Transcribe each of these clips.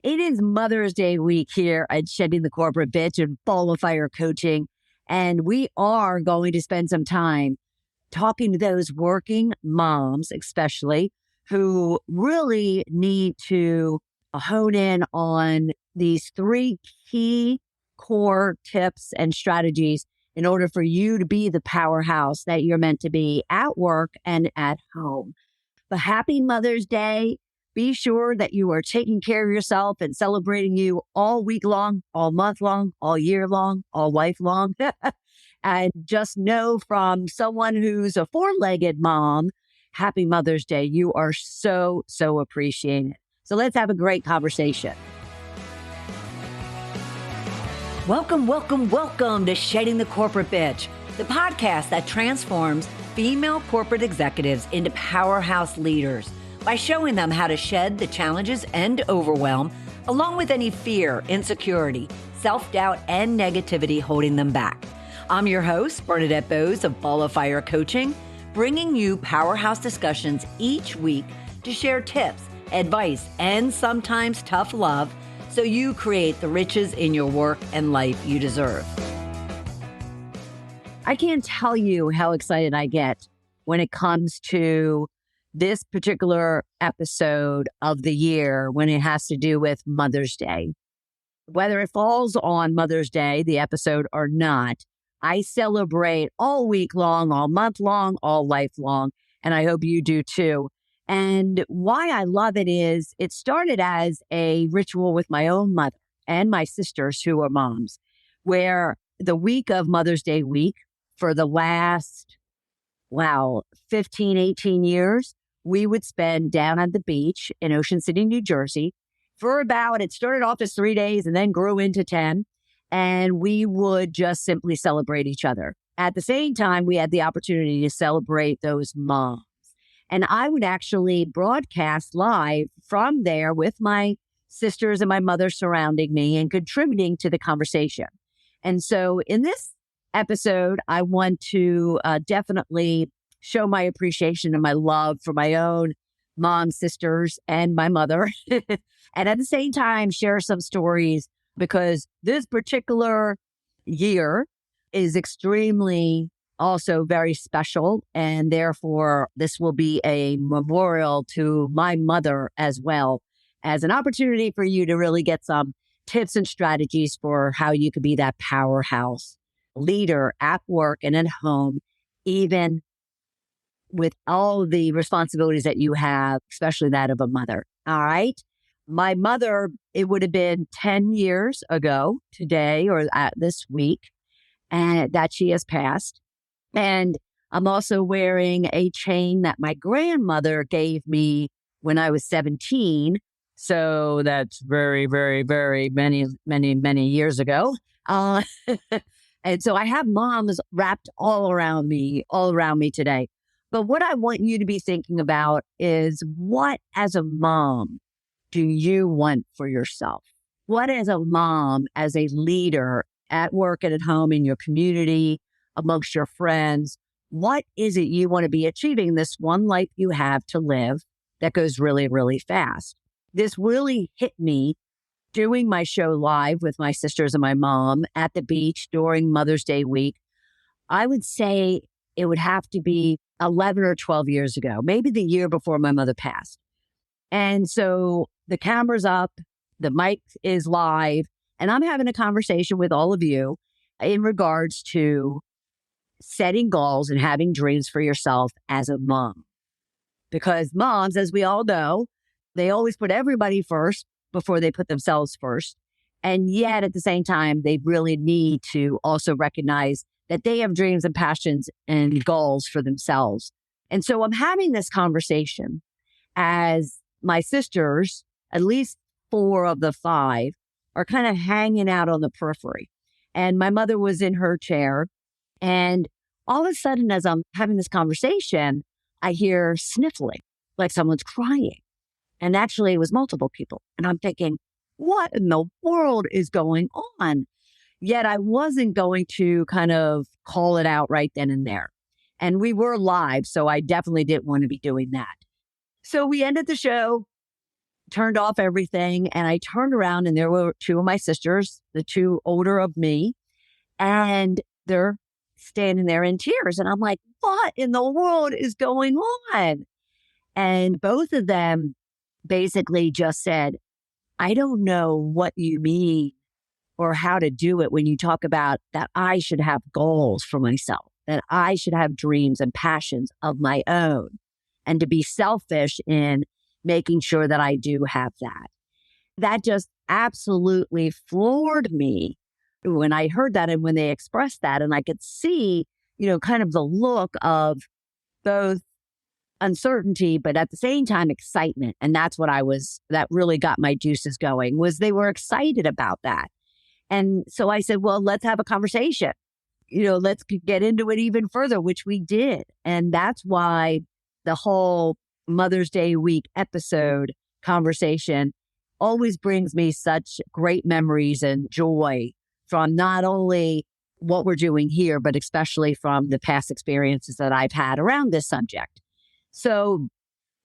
It is Mother's Day week here at Shedding the Corporate Bitch and Ball of Fire Coaching. And we are going to spend some time talking to those working moms, especially, who really need to hone in on these three key core tips and strategies in order for you to be the powerhouse that you're meant to be at work and at home. But happy Mother's Day. Be sure that you are taking care of yourself and celebrating you all week long, all month long, all year long, all life long. And just know from someone who's a four-legged mom, happy Mother's Day. You are so, so appreciated. So let's have a great conversation. Welcome, welcome, welcome to Shedding the Corporate Bitch, the podcast that transforms female corporate executives into powerhouse leaders by showing them how to shed the challenges and overwhelm, along with any fear, insecurity, self-doubt, and negativity holding them back. I'm your host, Bernadette Bose of Ball of Fire Coaching, bringing you powerhouse discussions each week to share tips, advice, and sometimes tough love so you create the riches in your work and life you deserve. I can't tell you how excited I get when it comes to this particular episode of the year when it has to do with Mother's Day. Whether it falls on Mother's Day, the episode, or not, I celebrate all week long, all month long, all life long, and I hope you do too. And why I love it is it started as a ritual with my own mother and my sisters who are moms, where the week of Mother's Day week for the last, 15, 18 years, we would spend down at the beach in Ocean City, New Jersey for it started off as 3 days and then grew into 10. And we would just simply celebrate each other. At the same time, we had the opportunity to celebrate those moms. And I would actually broadcast live from there with my sisters and my mother surrounding me and contributing to the conversation. And so in this episode, I want to definitely show my appreciation and my love for my own mom, sisters, and my mother. And at the same time, share some stories because this particular year is extremely also very special. And therefore, this will be a memorial to my mother as well as an opportunity for you to really get some tips and strategies for how you could be that powerhouse leader at work and at home, even with all the responsibilities that you have, especially that of a mother. All right. My mother, it would have been 10 years ago today or this week, and that she has passed. And I'm also wearing a chain that my grandmother gave me when I was 17. So that's very, very, very many years ago. And so I have moms wrapped all around me today. But what I want you to be thinking about is what, as a mom, do you want for yourself? What, as a mom, as a leader at work and at home, in your community, amongst your friends, what is it you want to be achieving this one life you have to live that goes really, really fast? This really hit me doing my show live with my sisters and my mom at the beach during Mother's Day week. I would say it would have to be 11 or 12 years ago, maybe the year before my mother passed. And so the camera's up, the mic is live, and I'm having a conversation with all of you in regards to setting goals and having dreams for yourself as a mom. Because moms, as we all know, they always put everybody first before they put themselves first. And yet at the same time, they really need to also recognize that they have dreams and passions and goals for themselves. And so I'm having this conversation as my sisters, at least 4 of the 5, are kind of hanging out on the periphery. And my mother was in her chair. And all of a sudden, as I'm having this conversation, I hear sniffling, like someone's crying. And actually, it was multiple people. And I'm thinking, what in the world is going on? Yet I wasn't going to kind of call it out right then and there. And we were live, so I definitely didn't want to be doing that. So we ended the show. turned off everything, and I turned around and there were two of my sisters, the two older of me, and they're standing there in tears. And I'm like, what in the world is going on? And both of them basically just said, I don't know what you mean or how to do it when you talk about that I should have goals for myself, that I should have dreams and passions of my own, and to be selfish in making sure that I do have that. That just absolutely floored me when I heard that and when they expressed that. And I could see, kind of the look of both uncertainty, but at the same time, excitement. And that's what that really got my juices going, was they were excited about that. And so I said, well, let's have a conversation. Let's get into it even further, which we did. And that's why the whole Mother's Day week episode conversation always brings me such great memories and joy from not only what we're doing here, but especially from the past experiences that I've had around this subject. So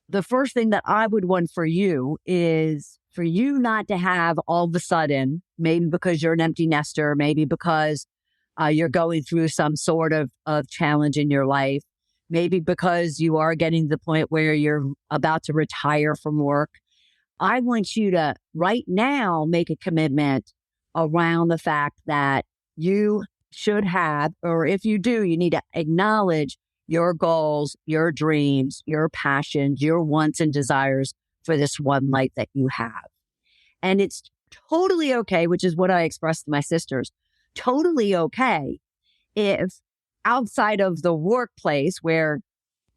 the first thing that I would want for you is for you not to have all of a sudden, maybe because you're an empty nester, maybe because you're going through some sort of challenge in your life, maybe because you are getting to the point where you're about to retire from work. I want you to right now make a commitment around the fact that you should have, or if you do, you need to acknowledge your goals, your dreams, your passions, your wants and desires for this one life that you have. And it's totally okay, which is what I expressed to my sisters, totally okay if outside of the workplace where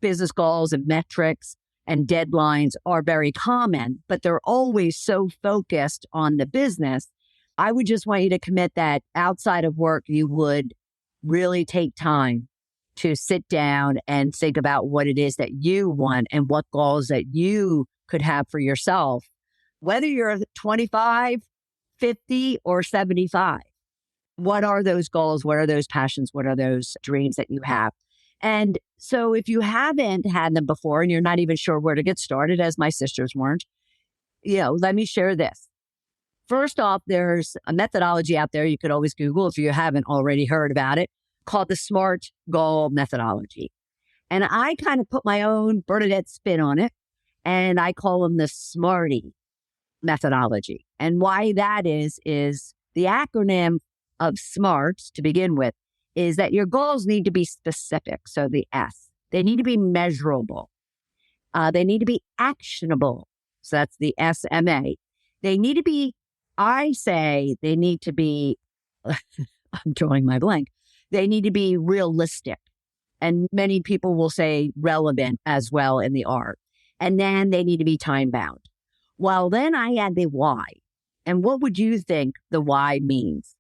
business goals and metrics and deadlines are very common, but they're always so focused on the business. I would just want you to commit that outside of work, you would really take time to sit down and think about what it is that you want and what goals that you could have for yourself, whether you're 25, 50, or 75. What are those goals? What are those passions? What are those dreams that you have? And so if you haven't had them before and you're not even sure where to get started, as my sisters weren't, let me share this. First off, there's a methodology out there you could always Google if you haven't already heard about it, called the SMART goal methodology. And I kind of put my own Bernadette spin on it, and I call them the SMARTY methodology. And why that is the acronym of SMART to begin with is that your goals need to be specific. So the S, they need to be measurable. They need to be actionable. So that's the SMA. They need to be, I say they need to be, I'm drawing my blank. They need to be realistic. And many people will say relevant as well in the art. And then they need to be time bound. Well, then I add the why. And what would you think the why means?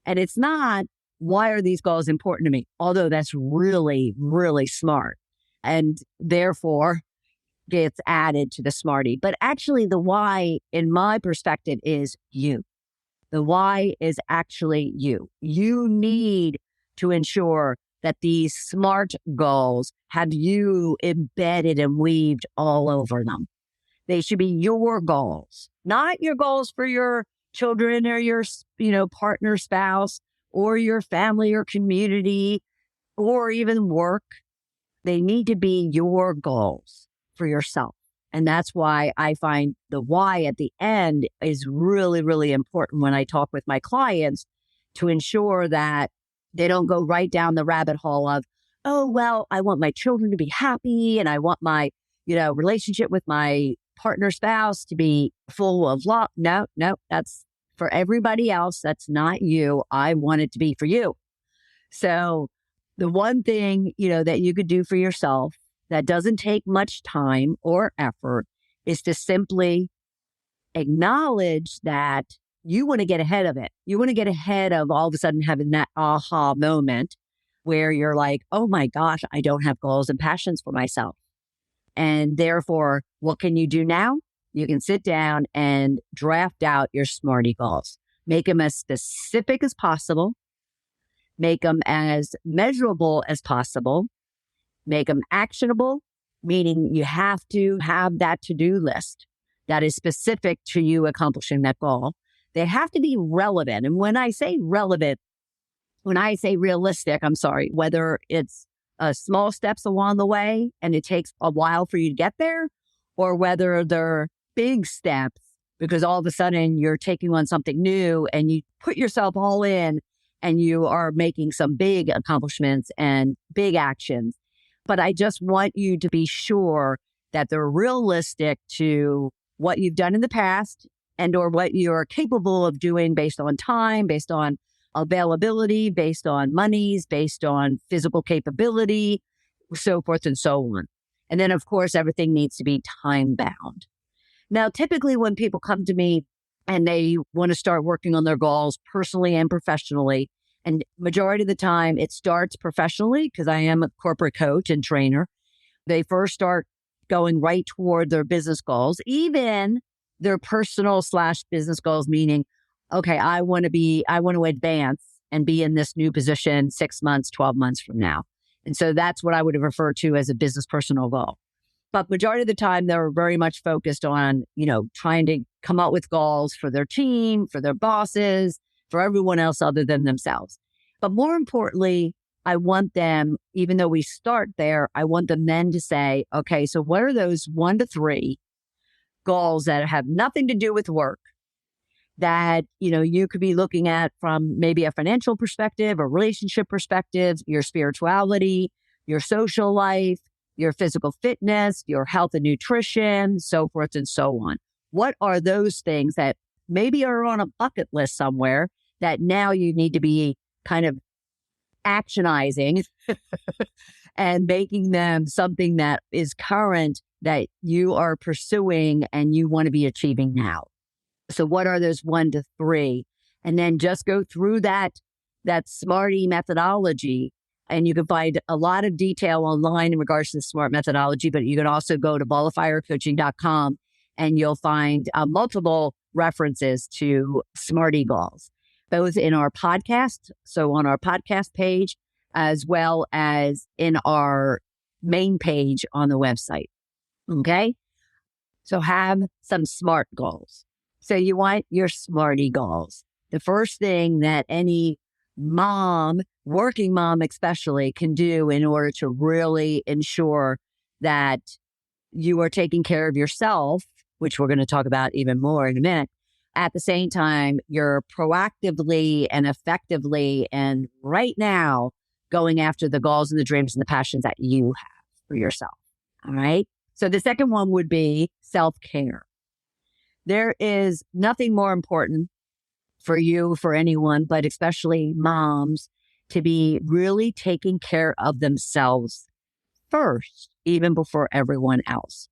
And it's not, why are these goals important to me? Although that's really, really smart. And therefore gets added to the SMARTY. But actually the why, in my perspective, is you. The why is actually you. You need to ensure that these SMART goals have you embedded and weaved all over them. They should be your goals, not your goals for your children or your, partner, spouse, or your family or community, or even work. They need to be your goals for yourself. And that's why I find the why at the end is really, really important when I talk with my clients, to ensure that they don't go right down the rabbit hole of, oh, well, I want my children to be happy and I want my, relationship with my partner, spouse to be full of love. No, that's for everybody else. That's not you. I want it to be for you. So the one thing, that you could do for yourself that doesn't take much time or effort is to simply acknowledge that you want to get ahead of it. You want to get ahead of all of a sudden having that aha moment where you're like, oh my gosh, I don't have goals and passions for myself. And therefore, what can you do now? You can sit down and draft out your SMARTY goals. Make them as specific as possible. Make them as measurable as possible. Make them actionable, meaning you have to have that to-do list that is specific to you accomplishing that goal. They have to be relevant. And when I say relevant, when I say realistic, I'm sorry, whether it's small steps along the way and it takes a while for you to get there, or whether they're big steps because all of a sudden you're taking on something new and you put yourself all in and you are making some big accomplishments and big actions. But I just want you to be sure that they're realistic to what you've done in the past and or what you're capable of doing based on time, based on availability, based on monies, based on physical capability, so forth and so on. And then, of course, everything needs to be time bound. Now, typically when people come to me and they want to start working on their goals personally and professionally, and majority of the time it starts professionally because I am a corporate coach and trainer. They first start going right toward their business goals, even their personal / business goals, meaning, okay, I want to advance and be in this new position 6 months, 12 months from now. And so that's what I would refer to as a business personal goal. But majority of the time, they're very much focused on, trying to come up with goals for their team, for their bosses, for everyone else other than themselves. But more importantly, I want them, even though we start there, I want them then to say, okay, so what are those 1 to 3 goals that have nothing to do with work that, you could be looking at from maybe a financial perspective, a relationship perspective, your spirituality, your social life, your physical fitness, your health and nutrition, so forth and so on. What are those things that maybe are on a bucket list somewhere that now you need to be kind of actionizing and making them something that is current that you are pursuing and you want to be achieving now? So what are those 1 to 3? And then just go through that SMARTY methodology. And you can find a lot of detail online in regards to the SMART methodology, but you can also go to balloffirecoaching.com and you'll find multiple references to SMARTY goals, both in our podcast, so on our podcast page, as well as in our main page on the website. Okay? So have some SMART goals. So you want your SMARTY goals. The first thing that any mom, working mom especially, can do in order to really ensure that you are taking care of yourself, which we're going to talk about even more in a minute. At the same time, you're proactively and effectively and right now going after the goals and the dreams and the passions that you have for yourself. All right. So the second one would be self-care. There is nothing more important for you, for anyone, but especially moms, to be really taking care of themselves first, even before everyone else.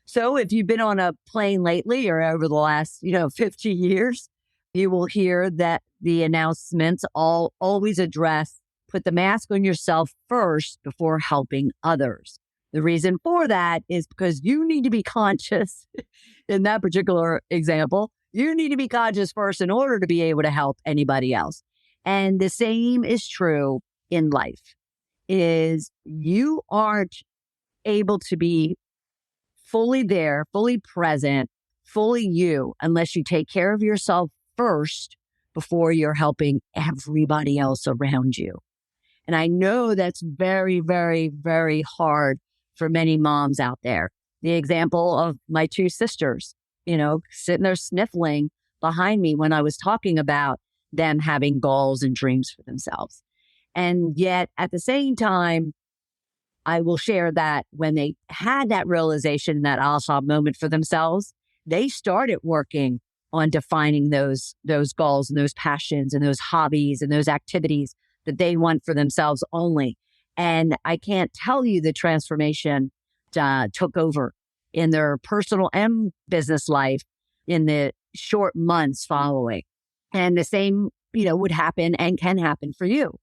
So if you've been on a plane lately or over the last, 50 years, you will hear that the announcements always address, put the mask on yourself first before helping others. The reason for that is because you need to be conscious. In that particular example, you need to be conscious first in order to be able to help anybody else. And the same is true in life, is you aren't able to be fully there, fully present, fully you, unless you take care of yourself first before you're helping everybody else around you. And I know that's very, very, very hard for many moms out there. The example of my 2 sisters, sitting there sniffling behind me when I was talking about them having goals and dreams for themselves. And yet at the same time, I will share that when they had that realization, that aha moment for themselves, they started working on defining those goals and those passions and those hobbies and those activities that they want for themselves only. And I can't tell you the transformation took over in their personal and business life in the short months following. And the same, would happen and can happen for you,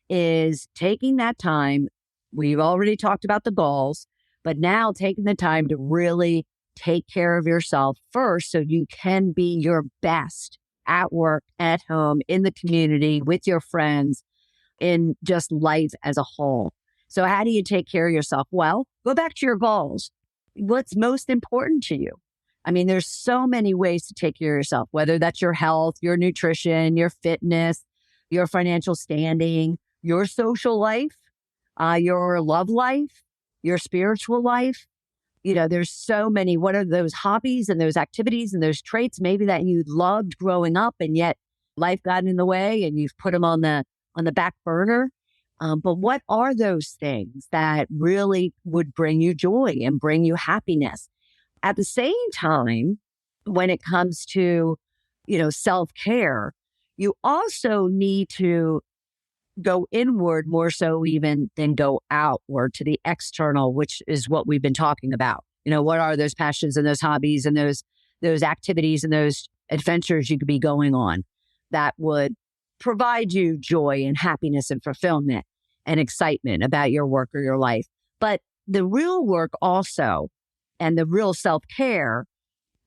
is taking that time. We've already talked about the goals, but now taking the time to really take care of yourself first so you can be your best at work, at home, in the community, with your friends, in just life as a whole. So how do you take care of yourself? Well, go back to your goals. What's most important to you? I mean, there's so many ways to take care of yourself, whether that's your health, your nutrition, your fitness, your financial standing, your social life, your love life, your spiritual life. There's so many. What are those hobbies and those activities and those traits maybe that you loved growing up and yet life got in the way and you've put them on the back burner? But what are those things that really would bring you joy and bring you happiness? At the same time, when it comes to, self-care, you also need to go inward more so even than go outward to the external, which is what we've been talking about. What are those passions and those hobbies and those activities and those adventures you could be going on that would provide you joy and happiness and fulfillment and excitement about your work or your life. But the real work also and the real self-care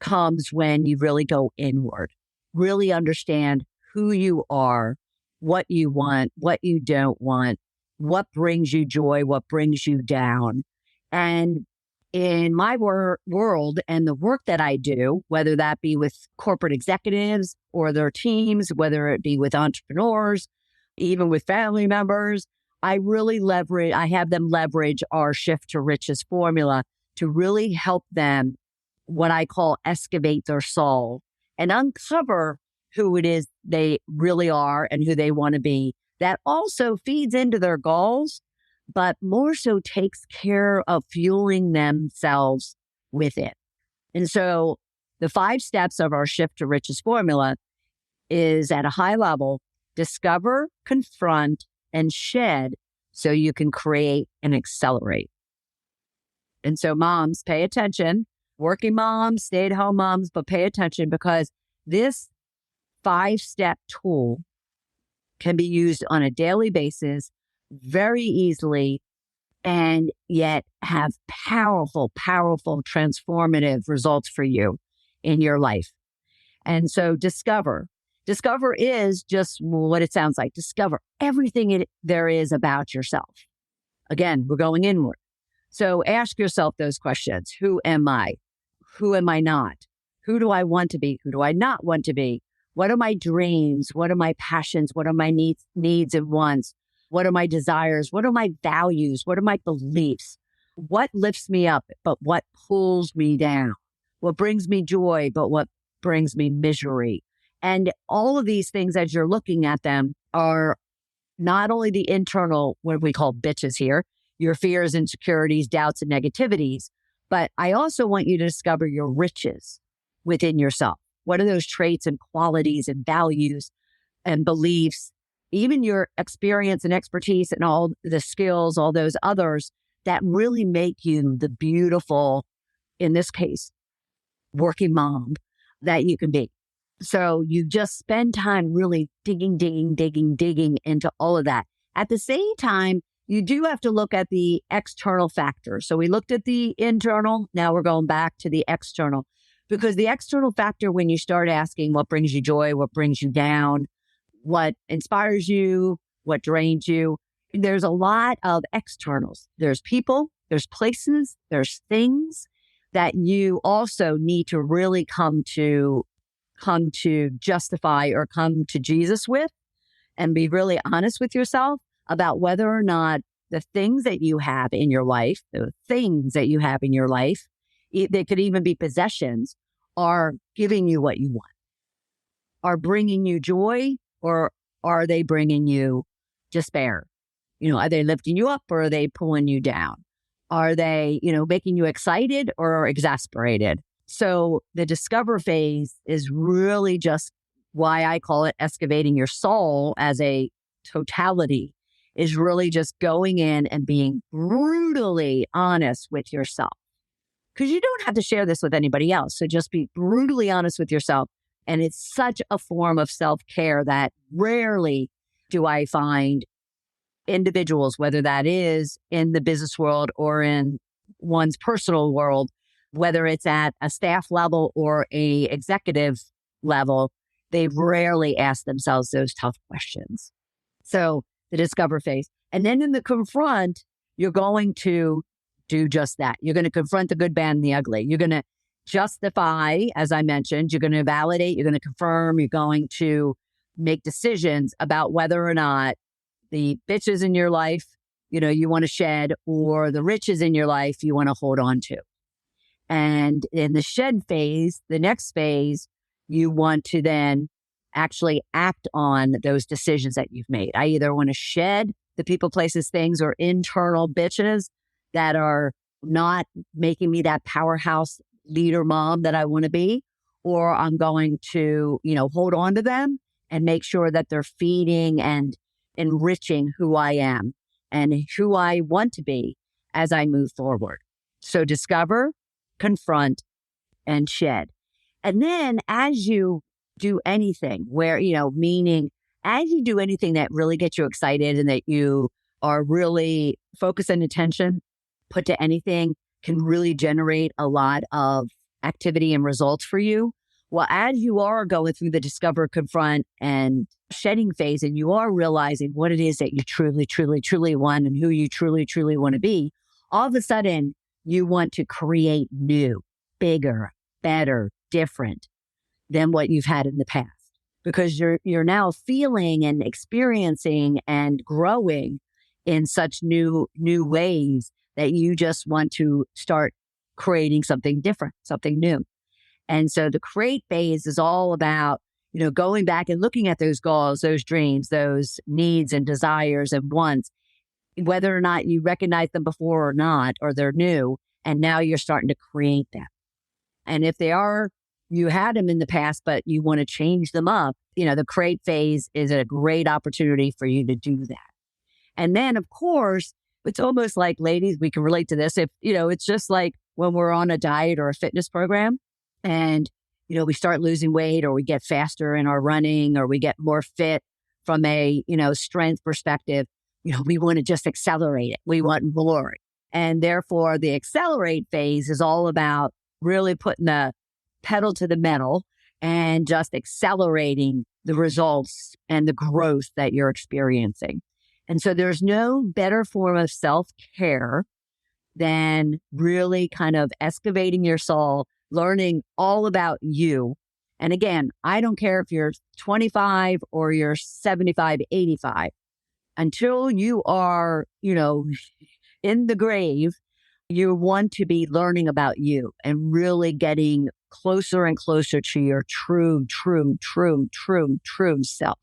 comes when you really go inward, really understand who you are, what you want, what you don't want, what brings you joy, what brings you down. And in my world and the work that I do, whether that be with corporate executives or their teams, whether it be with entrepreneurs, even with family members, I have them leverage our Shift to Riches formula to really help them, what I call excavate their soul and uncover who it is they really are and who they want to be. That also feeds into their goals, but more so takes care of fueling themselves with it. And so the 5 steps of our Shift to Riches formula is at a high level: discover, confront, and shed so you can create and accelerate. And so moms, pay attention, working moms, stay-at-home moms, but pay attention because this 5-step tool can be used on a daily basis very easily and yet have powerful, powerful, transformative results for you in your life. And so discover is just what it sounds like. Discover everything there is about yourself. Again, we're going inward. So ask yourself those questions. Who am I? Who am I not? Who do I want to be? Who do I not want to be? What are my dreams? What are my passions? What are my needs and wants? What are my desires? What are my values? What are my beliefs? What lifts me up, but what pulls me down? What brings me joy, but what brings me misery? And all of these things, as you're looking at them, are not only the internal, what we call bitches here, your fears, insecurities, doubts, and negativities, but I also want you to discover your riches within yourself. What are those traits and qualities and values and beliefs, even your experience and expertise and all the skills, all those others that really make you the beautiful, in this case, working mom that you can be. So you just spend time really digging into all of that. At the same time, you do have to look at the external factors. So we looked at the internal. Now we're going back to the external, because the external factor, when you start asking what brings you joy, what brings you down, what inspires you, what drains you, there's a lot of externals. There's people, there's places, there's things that you also need to really come to justify or come to Jesus with, and be really honest with yourself about whether or not the things that you have in your life, they could even be possessions, are giving you what you want, are bringing you joy, or are they bringing you despair? Are they lifting you up or are they pulling you down? Are they, making you excited or exasperated? So the discover phase is really just why I call it excavating your soul as a totality, is really just going in and being brutally honest with yourself. Because you don't have to share this with anybody else. So just be brutally honest with yourself. And it's such a form of self-care that rarely do I find individuals, whether that is in the business world or in one's personal world, whether it's at a staff level or a executive level, they rarely ask themselves those tough questions. So the discover phase. And then in the confront, you're going to do just that. You're going to confront the good, bad, and the ugly. You're going to justify, as I mentioned, you're going to validate, you're going to confirm, you're going to make decisions about whether or not the bitches in your life, you want to shed, or the riches in your life you want to hold on to. And in the shed phase, the next phase, you want to then actually act on those decisions that you've made. I either want to shed the people, places, things, or internal bitches that are not making me that powerhouse leader mom that I want to be, or I'm going to, hold on to them and make sure that they're feeding and enriching who I am and who I want to be as I move forward. So discover, confront, and shed. And then as you do anything where, meaning as you do anything that really gets you excited and that you are really focused and attention put to anything can really generate a lot of activity and results for you. Well, as you are going through the discover, confront, and shedding phase, and you are realizing what it is that you truly, truly, truly want and who you truly, truly want to be, all of a sudden you want to create new, bigger, better, different than what you've had in the past, because you're now feeling and experiencing and growing in such new ways that you just want to start creating something different, something new. And so the create phase is all about, going back and looking at those goals, those dreams, those needs and desires and wants, whether or not you recognize them before or not, or they're new, and now you're starting to create them. And if they are, you had them in the past, but you want to change them up, the create phase is a great opportunity for you to do that. And then, of course, it's almost like, ladies, we can relate to this. If, it's just like when we're on a diet or a fitness program and, we start losing weight, or we get faster in our running, or we get more fit from a, strength perspective, we want to just accelerate it. We want more. And therefore, the accelerate phase is all about really putting the pedal to the metal and just accelerating the results and the growth that you're experiencing. And so there's no better form of self-care than really kind of excavating your soul, learning all about you. And again, I don't care if you're 25 or you're 75, 85, until you are, in the grave, you want to be learning about you and really getting closer and closer to your true self.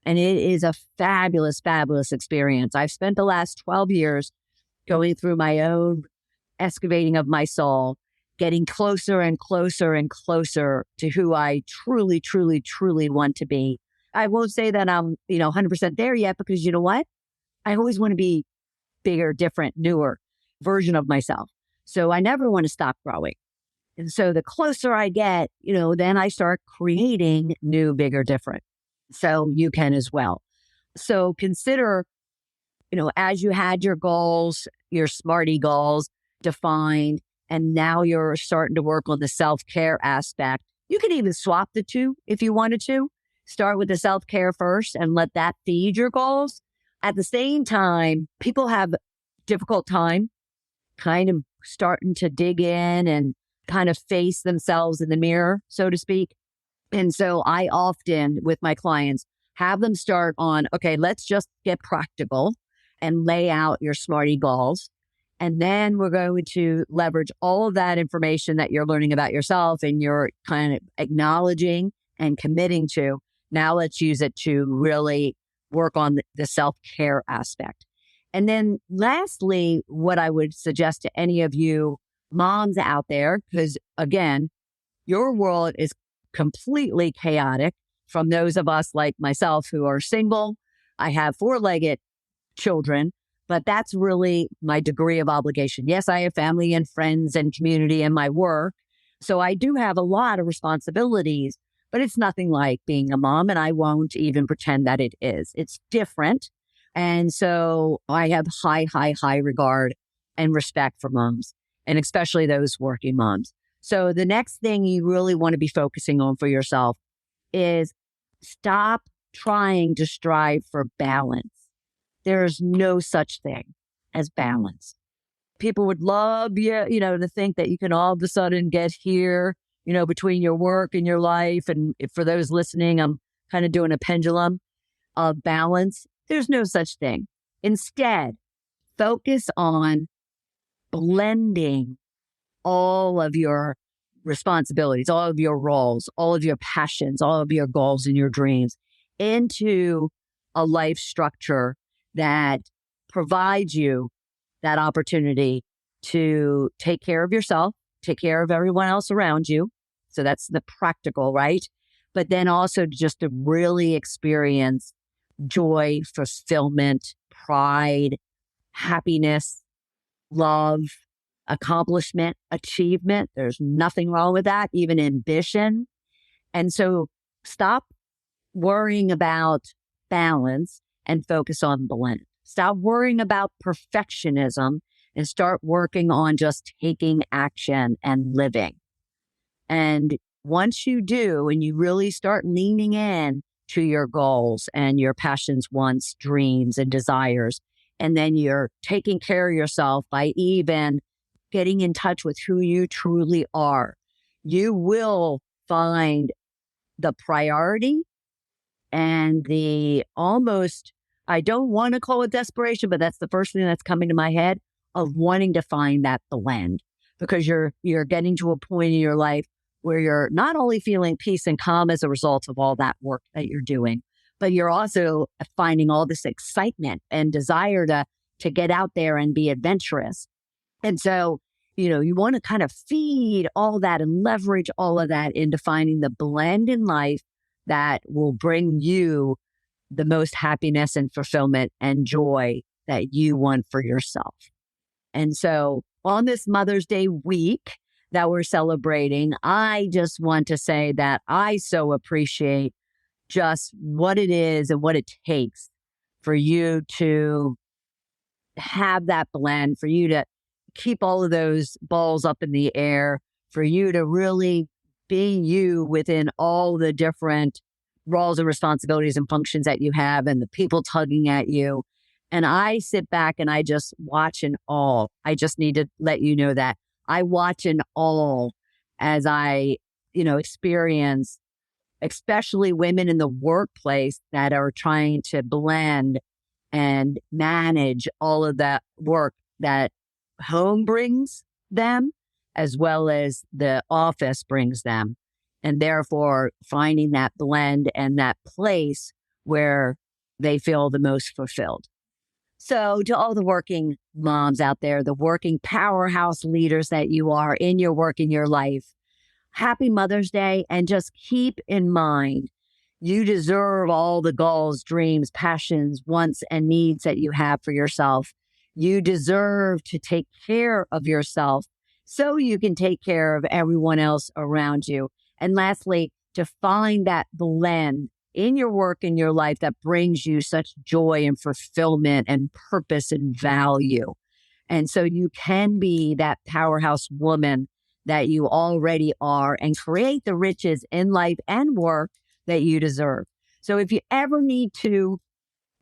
And it is a fabulous, fabulous experience. I've spent the last 12 years going through my own excavating of my soul, getting closer and closer and closer to who I truly, truly, truly want to be. I won't say that I'm, 100% there yet, because you know what? I always want to be bigger, different, newer version of myself. So I never want to stop growing. And so the closer I get, then I start creating new, bigger, different. So you can as well. So consider, as you had your goals, your SMARTY goals defined, and now you're starting to work on the self-care aspect. You can even swap the two if you wanted to. Start with the self-care first and let that feed your goals. At the same time, people have difficult time kind of starting to dig in and kind of face themselves in the mirror, so to speak. And so I often, with my clients, have them start on, okay, let's just get practical and lay out your SMARTY goals. And then we're going to leverage all of that information that you're learning about yourself and you're kind of acknowledging and committing to. Now let's use it to really work on the self-care aspect. And then lastly, what I would suggest to any of you moms out there, because again, your world is completely chaotic from those of us like myself who are single. I have four-legged children, but that's really my degree of obligation. Yes, I have family and friends and community and my work. So I do have a lot of responsibilities, but it's nothing like being a mom, and I won't even pretend that it is. It's different. And so I have high regard and respect for moms, and especially those working moms. So the next thing you really want to be focusing on for yourself is stop trying to strive for balance. There is no such thing as balance. people would love you, to think that you can all of a sudden get here, between your work and your life. And for those listening, I'm kind of doing a pendulum of balance. There's no such thing. Instead, focus on blending all of your responsibilities, all of your roles, all of your passions, all of your goals and your dreams into a life structure that provides you that opportunity to take care of yourself, take care of everyone else around you. So that's the practical, right? But then also just to really experience joy, fulfillment, pride, happiness, love, accomplishment, achievement. There's nothing wrong with that, even ambition. And so stop worrying about balance and focus on blend. Stop worrying about perfectionism and start working on just taking action and living. And once you do, and you really start leaning in to your goals and your passions, wants, dreams, and desires, and then you're taking care of yourself by even getting in touch with who you truly are, you will find the priority and the almost, I don't want to call it desperation, but that's the first thing that's coming to my head, of wanting to find that blend, because you're getting to a point in your life where you're not only feeling peace and calm as a result of all that work that you're doing, but you're also finding all this excitement and desire to get out there and be adventurous. And so, you want to kind of feed all that and leverage all of that into finding the blend in life that will bring you the most happiness and fulfillment and joy that you want for yourself. And so on this Mother's Day week that we're celebrating, I just want to say that I so appreciate just what it is and what it takes for you to have that blend, for you to keep all of those balls up in the air, for you to really be you within all the different roles and responsibilities and functions that you have and the people tugging at you. And I sit back and I just watch in awe. I just need to let you know that I watch in awe as I, experience, especially women in the workplace that are trying to blend and manage all of that work that home brings them, as well as the office brings them. And therefore, finding that blend and that place where they feel the most fulfilled. So to all the working moms out there, the working powerhouse leaders that you are in your work, in your life, happy Mother's Day. And just keep in mind, you deserve all the goals, dreams, passions, wants, and needs that you have for yourself. You deserve to take care of yourself so you can take care of everyone else around you. And lastly, to find that blend in your work, in your life that brings you such joy and fulfillment and purpose and value. And so you can be that powerhouse woman that you already are and create the riches in life and work that you deserve. So if you ever need to,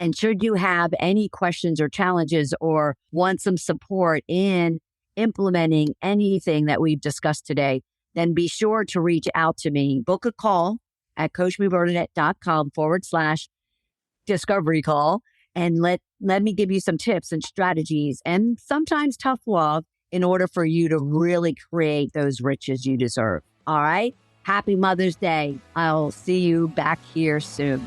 and should you have any questions or challenges or want some support in implementing anything that we've discussed today, then be sure to reach out to me. Book a call at coachmebernadette.com/discovery call. And let me give you some tips and strategies and sometimes tough love in order for you to really create those riches you deserve. All right. Happy Mother's Day. I'll see you back here soon.